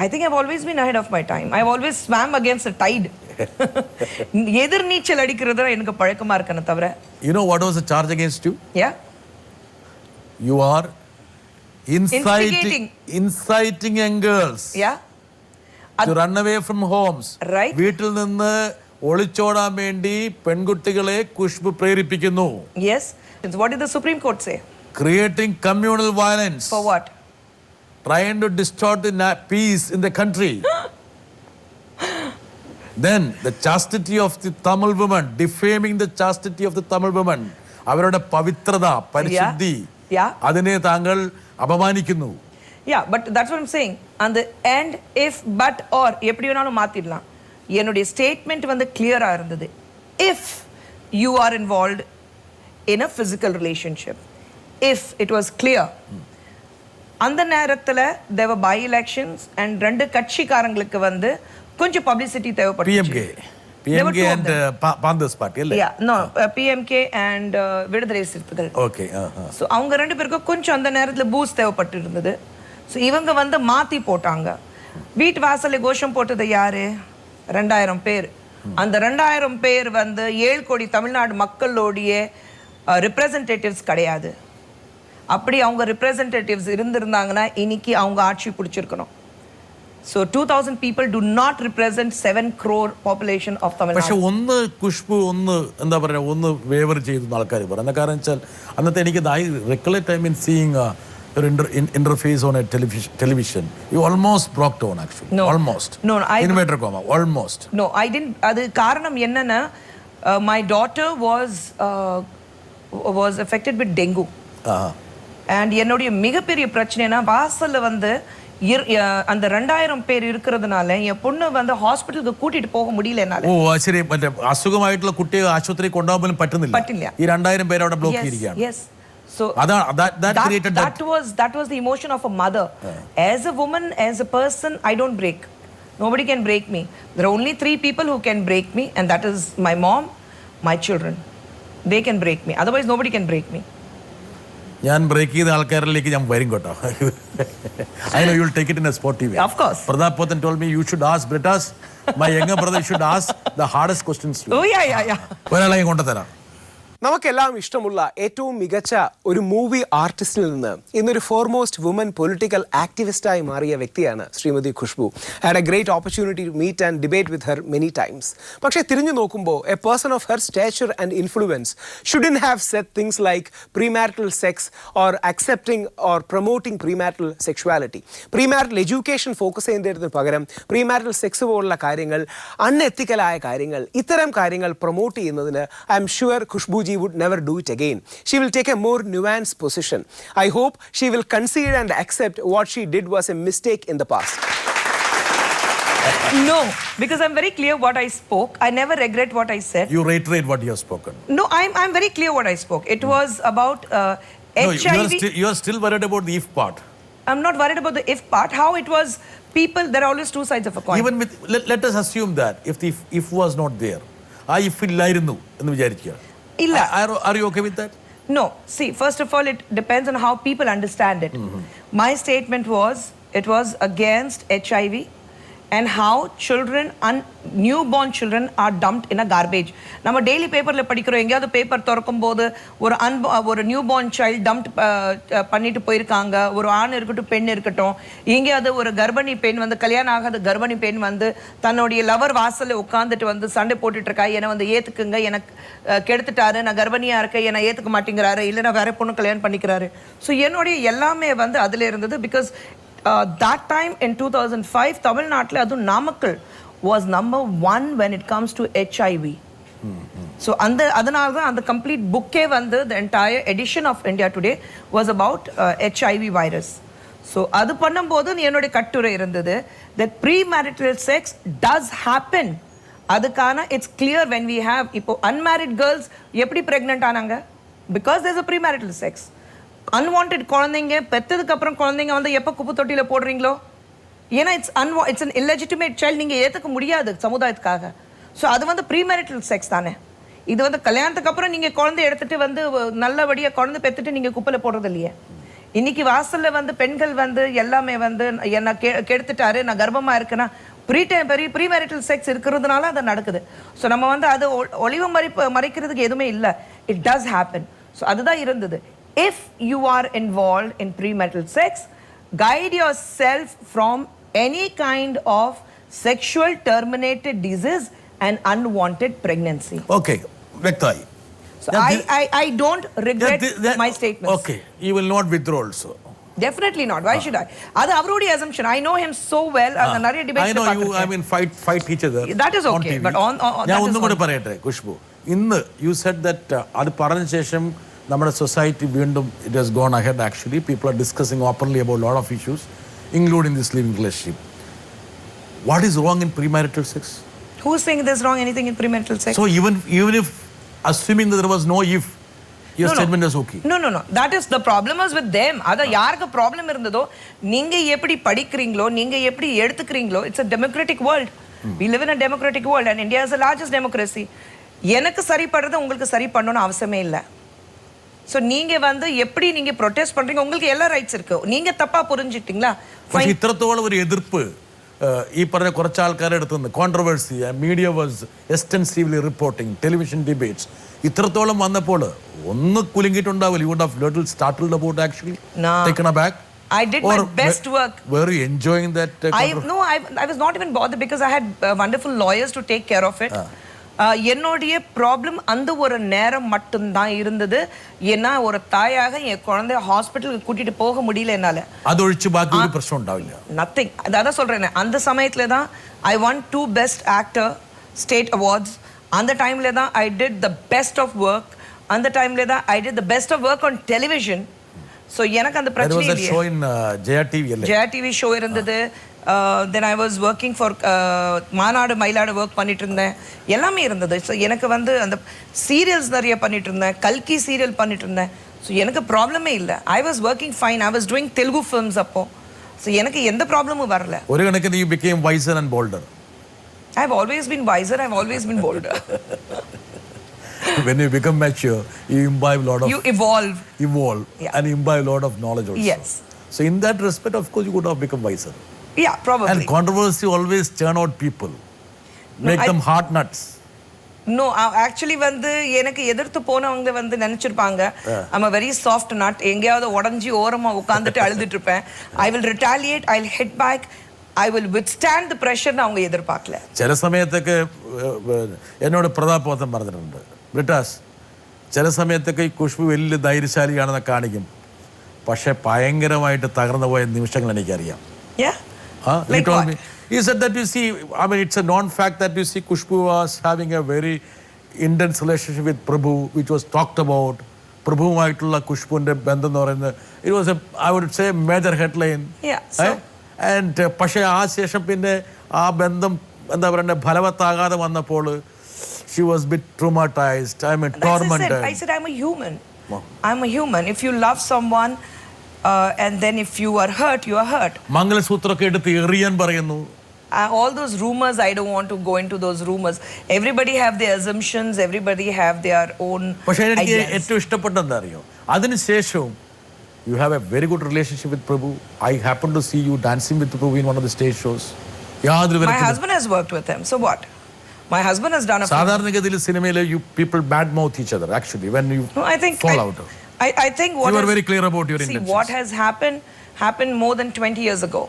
I think I've always been ahead of my time. I've always swam against the tide. எதிர் நீச்சல் அடிக்கிறது எனக்கு பழக்கமா இருக்கன தவிர. You know what was the charge against you? Yeah. You are inciting young girls. Yeah. To run away from homes. Right. വീട്ടിൽ നിന്ന് ഒളിച്ചോടാൻ വേണ്ടി പെൺകുട്ടികളെ ഖുഷ്ബു പ്രേരിപ്പിക്കുന്നു. Yes. What did the Supreme Court say? Creating communal violence. For what? Trying to distort the peace in the country. Then the chastity of the Tamil woman, defaming the chastity of the Tamil woman. അവരുടെ പവിത്രത, പരിശുദ്ധി, അതിനെ താങ്കൾ അപമാനിക്കുന്നു. Yeah, but that's what I'm saying. And the and, if, but, or எப்படி வேணாலும் மாத்திடலாம். என்னுடைய statement வந்து கிளியரா இருந்தது. If you are involved in a physical relationship, if it was clear. அந்த நேரத்துல there were by elections and ரெண்டு கட்சிக்காரங்களுக்கு வந்து கொஞ்சம் பப்ளிசிட்டி தேவைப்பட்டுச்சு. PMK and Pandas party இல்ல? Yeah, no, PMK and விடுதலை சிறுத்தைகள். Okay. So அவங்க ரெண்டு பேருக்கும் கொஞ்சம் அந்த நேரத்துல பூஸ்ட் தேவைப்பட்டு இருந்தது. So இவங்க வந்து மாத்தி போட்டாங்க. வீட்டு வாசல்ல கோஷம் போட்டது யாரு? 2000 பேர். அந்த 2000 பேர் வந்து 7 கோடி தமிழ்நாடு மக்களோடைய ரெப்ரசன்டேட்டிவ்ஸ் கிடையாது. அப்படி அவங்க ரெப்ரசன்டேட்டிவ்ஸ் இருந்திருந்தாங்கன்னா இன்னைக்கு அவங்க ஆட்சி பிடிச்சிருக்கணும். So 2000 people do not represent 7 crore population of Tamil Nadu. പക്ഷെ ഒന്ന് ഖുഷ്ബു ഒന്ന് എന്താ പറയുക ഒന്ന് വേവർ ചെയ്തു ആൾക്കാർ പറയുന്നത്. കാരണം വെച്ചാൽ അന്നത്തെ എനിക്ക് recollect I mean seeing your interface on a television. You almost broke down actually. No. Almost. No, inverted comma. Almost. No, I didn't. அது காரணம் என்னன்னா my daughter was affected with dengue. And என்னுடைய மிகப்பெரிய பிரச்சனைனா வாசல்ல வந்து அந்த 2000 பேர் இருக்கிறதுனால என் பொண்ணு வந்து ஹாஸ்பிடலுக்கு கூட்டிட்டு போக முடியல என்னால. ഓ ശരി, മറ്റേ അസുഖമായിട്ടുള്ള കുട്ടിയെ ആശുപത്രിയിൽ കൊണ്ടുപോകാൻ പറ്റുന്നില്ല. ഈ 2000 പേര് അവിടെ ബ്ലോക്ക് ചെയ്തിരിക്കുകയാണ്. Yes. So that was the emotion of a mother. As a woman, as a person, I don't break. Nobody can break me. There are only 3 people who can break me, and that is my mom, my children. They can break me. Otherwise nobody can break me. ഞാൻ break ചെയ്ത ആൾക്കാരിലേക്ക് ഞാൻ വരും കേട്ടോ. I know you will take it in a sporty way. Of course. Pradap Potan told me you should ask Brittas, my younger brother should ask the hardest questions. Oh yeah. ഒരാളെ കൊണ്ടുതരാം. നമുക്കെല്ലാം ഇഷ്ടമുള്ള ഏറ്റവും മികച്ച ഒരു മൂവി ആർട്ടിസ്റ്റിൽ നിന്ന് ഇന്നൊരു foremost woman political ആക്ടിവിസ്റ്റായി മാറിയ വ്യക്തിയാണ് Shrimati Khushbu. Had a great opportunity to meet and debate with her many times. പക്ഷേ തിരിഞ്ഞു നോക്കുമ്പോൾ a person of her stature and influence shouldn't have set things like premarital sex or accepting or promoting premarital sexuality. Premarital education focus ചെയ്യുന്നതിന് പകരം premarital sex പോലുള്ള കാര്യങ്ങൾ, അൺഎത്തിക്കലായ കാര്യങ്ങൾ, ഇത്തരം കാര്യങ്ങൾ പ്രൊമോട്ട് ചെയ്യുന്നതിന് I am sure ഖുഷ്ബുജി would never do it again. She will take a more nuanced position. I hope she will concede and accept what she did was a mistake in the past. No, because I'm very clear what I spoke. I never regret what I said. You reiterate what you have spoken. No, I'm very clear what I spoke. It was about HIV. You are still worried about the if part. I'm not worried about the if part. How it was people, there are always two sides of a coin. Even with let us assume that if the if was not there, if ഇല്ലായിരുന്നു എന്ന് വിചാരിക്കുക. Are you okay with that? No. See, first of all, it depends on how people understand it. My statement was, it was against HIV and how children, newborn children are dumped in a garbage. நம்ம daily பேப்பரில் படிக்கிறோம், எங்கேயாவது paper திறக்கும் போது ஒரு newborn child dump பண்ணிட்டு போயிருக்காங்க. ஒரு ஆண் இருக்கட்டும் பெண் இருக்கட்டும், எங்கேயாவது ஒரு கர்ப்பிணி பெண் வந்து கல்யாணம் ஆகாத கர்ப்பிணி பெண் வந்து தன்னுடைய லவர் வாசலில் உட்காந்துட்டு வந்து சண்டை போட்டுட்டு இருக்கா. என்னை வந்து ஏற்றுக்குங்க, எனக்கு கெடுத்துட்டாரு, நான் கர்ப்பிணியாக இருக்கேன், என்னை ஏற்றுக்க மாட்டேங்கிறாரு, இல்லைன்னா வேற பொண்ணு கல்யாணம் பண்ணிக்கிறாரு. ஸோ என்னுடைய எல்லாமே வந்து அதில் இருந்தது. Because that time in 2005 Tamil Nadu adu Namakkal was number 1 when it comes to HIV. So அதனால தான் அந்த கம்ப்ளீட் புக்கே வந்து the entire edition of India Today was about HIV virus. So அது பண்ணும்போது என்னுடைய கட்டுரை இருந்தது that premarital sex does happen. அதுக்கான it's clear when we have இப்போ unmarried girls எப்படி pregnant ஆனாங்க because there's a premarital sex. Unwanted குழந்தைங்க பெற்றதுக்கு அப்புறம் குழந்தைங்க வந்து எப்போ குப்பை தொட்டியில் போடுறீங்களோ ஏன்னா it's an illegitimate child நீங்கள் ஏற்றுக்க முடியாது சமுதாயத்துக்காக. ஸோ அது வந்து ப்ரீமேரிட்டல் செக்ஸ் தானே. இது வந்து கல்யாணத்துக்கு அப்புறம் நீங்கள் குழந்தை எடுத்துட்டு வந்து நல்லபடியாக குழந்தை பெற்றுட்டு நீங்கள் குப்பையில் போடுறது இல்லையே. இன்னைக்கு வாசலில் வந்து பெண்கள் வந்து எல்லாமே வந்து என்ன கெடுத்துட்டாரு நான் கர்ப்பமாக இருக்குன்னா ப்ரீமேரிட்டல் செக்ஸ் இருக்கிறதுனால அது நடக்குது. ஸோ நம்ம வந்து அது ஒளிவு மறைக்கிறதுக்கு எதுவுமே இல்லை. It does happen. ஸோ அதுதான் இருந்தது. If you are involve in premarital sex guide yourself from any kind of sexual terminated disease and unwanted pregnancy. Okay, വ്യക്തമായി. So I don't regret my statements. Okay, you will not withdraw also. Definitely not. Why should I? Adu avarude assumption. I know him so well. Adu nariya debates I know you. I mean, fight each other. That is okay. But on ഞാൻ ഒന്നും കൂടി പറയട്ടെ ഖുഷ്ബു. ഇന്ന് you said that അത് പറഞ്ഞ ശേഷം നമ്മുടെ society വീണ്ടും it has gone ahead actually. People are discussing openly about a lot of issues, including this living relationship. What is wrong in premarital sex? Who is saying there's wrong anything in premarital sex? So even if assuming that there was no if, your statement is okay. No. That is the problem is with them. Ada யாருக்கு problem இருந்ததோ நீங்க எப்படி படிக்கிறீங்களோ நீங்க எப்படி எடுத்துக்கிறீங்களோ it's a democratic world. We live in a democratic world and India is the largest democracy. எனக்கு சரி பண்றது உங்களுக்கு சரி பண்ணனும் அவசியமே இல்ல. ஸோ நீங்க வந்து எப்படி நீங்க ப்ரொட்டஸ்ட் பண்றீங்க உங்களுக்கு எல்லா ரைட்ஸ் இருக்கு. நீங்க தப்பா புரிஞ்சிட்டீங்களா? ഇത്രത്തോളം ഒരു എതിർപ്പ് ഈ പറഞ്ഞ കുറച്ച് ആൾക്കാരെ അടുത്ത് നിന്ന് controversy media was extensively reporting television debates ഇത്രത്തോളം വന്നപ്പോൾ ഒന്ന് കുലുങ്ങിയിട്ടുണ്ടാവില്ല. You would have little startled about actually taken aback. I did my best work. Were you enjoying that? I was not even bothered because I had wonderful lawyers to take care of it. என்னோடைய problem அந்த ஒரு நேரம் மட்டும்தான் இருந்தது. ஏன்னா ஒரு தாயாக என் குழந்தைய ஹாஸ்பிட்டலுக்கு கூட்டிட்டு போக முடியல என்னால. அது ஒழிச்சு பாக்கி ஒரு பிரச்சனை உண்டாவில்லை. நத்திங். அதான் சொல்றேன். அந்த சமயத்துல தான் I won 2 best actor state awards. அந்த டைம்ல தான் I did the best of work. அந்த டைம்ல தான் I did the best of work on television. So எனக்கு அந்த பிரச்சனை இல்லையே. There was a show in Jaya TV இல்ல. Jaya TV show இருந்தது. Then I was working for மாநாடு மயிலாடு ஒர்க் பண்ணிட்டு இருந்தேன். எல்லாமே இருந்தது. ஸோ எனக்கு வந்து அந்த சீரியல்ஸ் நிறைய பண்ணிட்டு இருந்தேன். கல்கி சீரியல் பண்ணிட்டு இருந்தேன். ஸோ எனக்கு ப்ராப்ளமே இல்லை. I was working fine. I was doing Telugu films அப்போ. ஸோ எனக்கு எந்த ப்ராப்ளமும் வரல. ஒரு கணக்கு you became wiser and bolder. I have always been wiser. I have always been bolder. When you become mature, you imbibe a lot of... You evolve. Yeah. And imbibe a lot of knowledge also. Yes. So in that respect, of course, you could have become wiser. Yeah, probably. And controversy always churn out people. Make them hard nuts. No, actually வந்து எனக்கு எதிர்த்து போனவங்க வந்து நினைச்சிருப்பாங்க I'm a very soft nut. எங்கேயாவது உடஞ்சி ஓரமா உட்கார்ந்துட்டு அழுதுட்டு இருப்பேன். I will retaliate, I'll hit back, I will withstand the pressure ன்னு அவங்க எதிர்பார்க்கல. ചില സമയത്തൊക്കെ എന്നോട് പ്രതാപബോധം പറഞ്ഞിട്ടുണ്ട്. ബ്രിട്ടാസ് ചില സമയത്തൊക്കെ ഈ ഖുഷ്ബു വലിയ ധൈര്യശാലിയാണെന്ന് കാണിക്കും. പക്ഷെ ഭയങ്കരമായിട്ട് തകർന്നു പോയ നിമിഷങ്ങൾ എനിക്കറിയാം. Yeah. He told me. He said that you see, I mean, it's a known fact that you see Khushboo was having a very intense relationship with Prabhu, which was talked about. Prabhuvumaയിട്ടുള്ള ഖുഷ്ബുവിന്റെ ബന്ധം എന്ന് പറയുന്നത് it was a, I would say, major headline. Yeah. So, and പക്ഷേ ആ ശേഷം പിന്നെ ആ ബന്ധം എന്താ പറയുക ഫലവത്താകാതെ വന്നപ്പോൾ she was a bit traumatized. I mean, tormented. I said I'm a human. I'm a human. If you love someone, and then if you are hurt, you are hurt. മംഗളസൂത്രമൊക്കെ എടുത്ത് എറിയാൻ പറയുന്നു. All those rumors, I don't want to go into those rumors. Everybody have their assumptions. Everybody have their own ideas. പക്ഷേ എനിക്ക് ഏറ്റവും ഇഷ്ടപ്പെട്ട എന്താ അറിയോ, അതിനുശേഷവും you have a very good relationship with Prabhu. I happen to see you dancing with Prabhu in one of the stage shows. My husband has worked with him. So what? My husband has done a സാധാരണഗതിയിൽ സിനിമയിൽ you people bad mouth each other actually when you fall out. I think what you are very clear about your intentions. See, what has happened more than 20 years ago.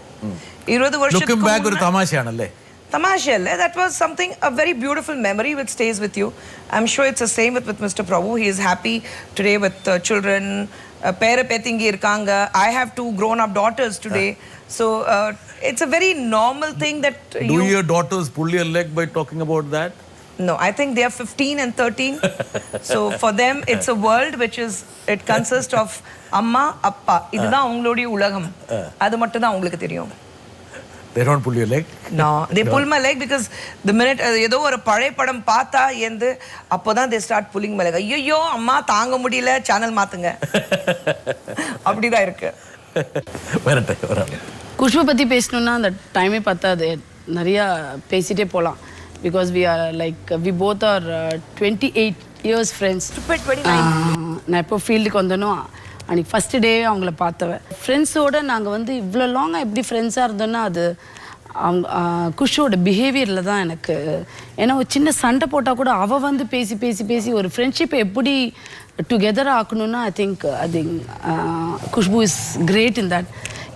20 വർഷத்துக்கு looking back ഒരു തമാശയാണല്ലേ? തമാശയല്ലേ? That was something, a very beautiful memory which stays with you. I'm sure it's the same with Mr. Prabhu. He is happy today with children. பேர பேத்திங்க இருக்காங்க. I have 2 grown up daughters today. So it's a very normal thing that do your daughters pull your leg by talking about that? No, I think they are 15 and 13. So for them, it's a world which is, it consists of amma, appa. இதுதான் அவங்களுடைய உலகம். அது மட்டும் தான் அவங்களுக்கு தெரியும். They don't pull your leg? No, they pull my leg because the minute ஏதோ ஒரு பழைய படம் பார்த்தா எந்து அப்போதான் they start pulling my leg. ஐயோ அம்மா தாங்க முடியல சேனல் மாத்துங்க. அப்படிதான் இருக்கு. குஷ்பு பத்தி பேசணும்னா அந்த டைமே பத்தாது. நிறைய பேசிட்டே போலாம். Because we are like we both are 28 years friends. 29. நான் இப்போ ஃபீல்டுக்கு வந்தனோ அன்றைக்கி ஃபஸ்ட்டு டே அவங்கள பார்த்தவன். ஃப்ரெண்ட்ஸோடு நாங்கள் வந்து இவ்வளோ லாங்காக எப்படி ஃப்ரெண்ட்ஸாக இருந்தோன்னா அது அவங்க குஷோட பிஹேவியரில் தான் எனக்கு. ஏன்னா ஒரு சின்ன சண்டை போட்டால் கூட அவள் வந்து பேசி பேசி பேசி ஒரு ஃப்ரெண்ட்ஷிப்பை எப்படி டுகெதராக ஆக்கணும்னா I think Khushbu is great in that.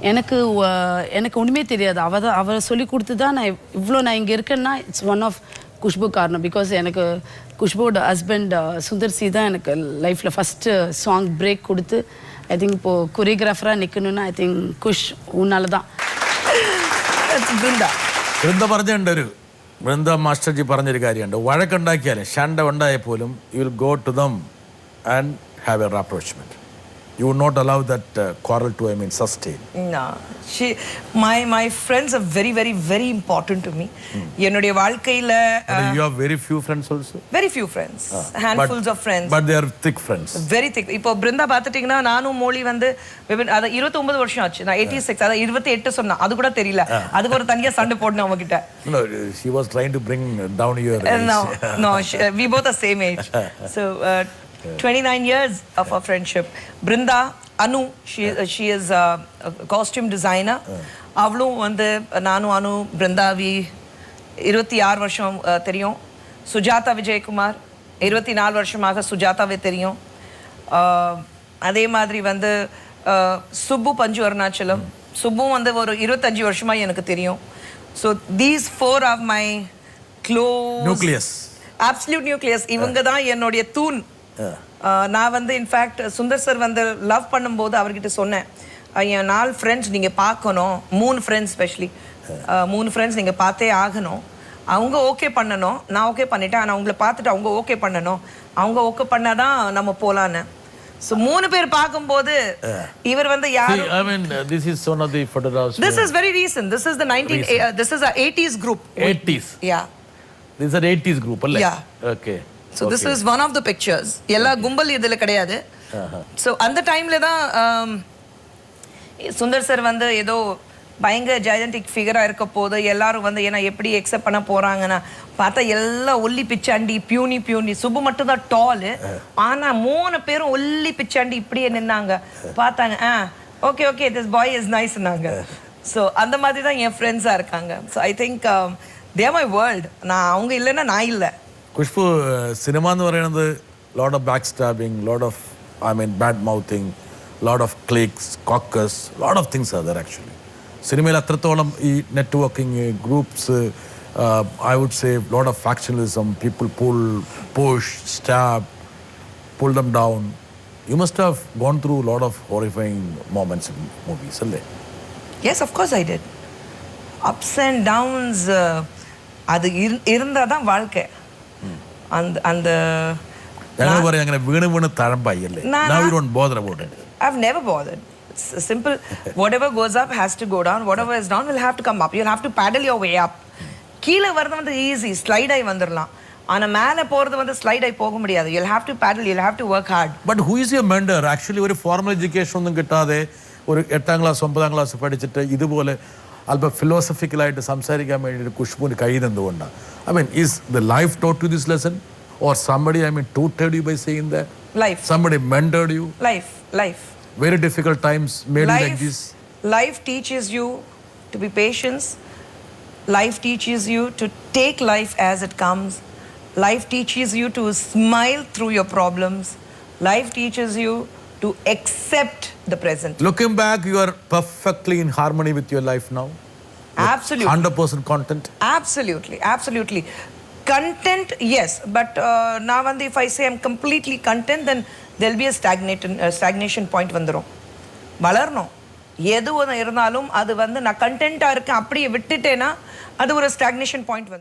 எனக்கு ஒன்றுமே தெரியாது. அவள் சொல்லி கொடுத்து தான் நான் இங்கே இருக்கேன்னா இட்ஸ் ஒன் ஆஃப் குஷ்பு காரணம். பிகாஸ் எனக்கு குஷ்புவோட ஹஸ்பண்ட் சுந்தர் சி தான் எனக்கு லைஃப்பில் ஃபஸ்ட்டு சாங் பிரேக் கொடுத்து ஐ திங்க் இப்போது கொரியோகிராஃபராக நிற்கணும்னா ஐ திங்க் குஷ் உன்னால தான். വൃന്ദ പറഞ്ഞിട്ടുണ്ട് വൃന്ദ മാസ്റ്റർജി പറഞ്ഞൊരു കാര്യമുണ്ട്. വഴക്കുണ്ടാക്കിയാലും ശണ്ട ഉണ്ടായാൽ പോലും you will go to them and have a rapprochement. You would not allow that quarrel to sustain. No, my friends are very very very important to me. என்னுடைய வாழ்க்கையில you have very few friends also? Very few friends. Handfuls of friends. But they are thick friends. Very thick. இப்போ பிருந்தா பார்த்துட்டீங்கன்னா நானும் Molly வந்து அது 29 வருஷம் ஆச்சு. நான் 86 அத 28 சொன்னா அது கூட தெரியல. அதுக்கு ஒரு தனியா சண்டை போடணும் அவங்க கிட்ட. No, she was trying to bring down your age. No, we both are same age. So 29 years of our friendship. Brinda, Anu, she is a costume designer. அவளும் வந்து நானும் அனு பிருந்தாவி 26 வருஷம் தெரியும். சுஜாதா விஜயகுமார் 24 வருஷமாக சுஜாதாவே தெரியும். அதே மாதிரி வந்து சுப்பு பஞ்சு அருணாச்சலம் சுப்பு வந்து ஒரு 25 வருஷமா எனக்கு தெரியும். So these four are my close nucleus. Absolute nucleus. இவங்க தான் என்னுடைய தூண். நான் வந்து இன்ஃபேக்ட் சுந்தர் சார் வந்து லவ் பண்ணும்போது அவர்கிட்ட சொன்னேன், என் 4 ஃப்ரெண்ட்ஸ் நீங்கள் பார்க்கணும், 3 ஃப்ரெண்ட்ஸ் ஸ்பெஷலி 3 ஃப்ரெண்ட்ஸ் நீங்கள் பார்த்தே ஆகணும். அவங்க ஓகே பண்ணணும், நான் ஓகே பண்ணிட்டேன், ஆனால் அவங்கள பார்த்துட்டு அவங்க ஓகே பண்ணணும், அவங்க ஓகே பண்ணாதான் நம்ம போகலான்னு. ஸோ 3 பேர் பார்க்கும்போது இவர் வந்து யார்? I mean, this is one of the photographs. This is very recent. This is the this is a 80s group. 80s. Yeah. This is an 80s group, right? Yeah. Okay. So this is one of the pictures. எல்லா கும்பல் இதில் கிடையாது. So அந்த டைமில் தான் Sundar sir வந்து ஏதோ பயங்கர ஜெயண்டிக் ஃபிகராக இருக்க போது எல்லாரும் வந்து ஏன்னா எப்படி எக்ஸப்ட் பண்ண போகிறாங்கன்னா பார்த்தா எல்லாம் ஒல்லி பிச்சாண்டி பியூனி சுப்பு மட்டும் தான் டாலு. ஆனால் 3 பேரும் ஒல்லி பிச்சாண்டி இப்படியே நின்னாங்க. பார்த்தாங்க, ஓகே திஸ் பாய் இஸ் நைஸ்னாங்க. ஸோ அந்த மாதிரி தான் என் ஃப்ரெண்ட்ஸாக இருக்காங்க. So I think they are my world. நான் அவங்க இல்லைன்னா நான் இல்லை. Khushboo, cinema എന്ന് പറയുന്നത് lot of backstabbing, lot of bad mouthing, lot of cliques, caucus, lot of things are there actually. സിനിമയിൽ അത്രത്തോളം ഈ networking groups, I would say lot of factionalism, people push, stab, pull them down. You must have gone through a lot of horrifying moments in movies, അല്ലേ? Yes, of course I did. Ups and downs, அது இருந்தால் தான் வாழ்க்கை. அந்த ഞങ്ങൾ പറയാം അങ്ങനെ വീണ് തഴമ്പായി അല്ലേ? Now you don't bother about it. I've never bothered. It's simple. Whatever goes up has to go down. Whatever is down will have to come up. You'll have to paddle your way up. கீழே வரது வந்து easy, slide ஆகி வந்துடலாம். ஆனால் மேலே போகிறது வந்து slide ஆகி போக முடியாது. You'll have to paddle, you'll have to work hard. But who is your mentor? Actually ഒരു ഫോർമൽ എഡ്യൂക്കേഷൻ ഒന്നും കിട്ടാതെ ഒരു 8ാം ക്ലാസ് 9ാം ക്ലാസ് പഠിച്ചിട്ട് ഇതുപോലെ അല്പം ഫിലോസഫിക്കലായിട്ട് സംസാരിക്കാൻ വേണ്ടിയിട്ട് ഖുഷ്ബുവിന് കഴിയുന്നതുകൊണ്ടാണ്. I mean, is the life taught you this lesson? Or somebody, tutored you by saying that? Life. Somebody mentored you? Life. Very difficult times made you like this? Life teaches you to be patient. Life teaches you to take life as it comes. Life teaches you to smile through your problems. Life teaches you to accept the present. Looking back, you are perfectly in harmony with your life now? Absolutely. 100% content? Absolutely. Content, yes. But now if I say I'm completely content, then there'll be a stagnation point வந்துரும். வளரணும். எது ஒன்று இருந்தாலும் அது வந்து நான் கண்டென்ட்டாக இருக்கேன் அப்படியே விட்டுட்டேன்னா அது ஒரு ஸ்டாக்னேஷன் பாயிண்ட் வந்து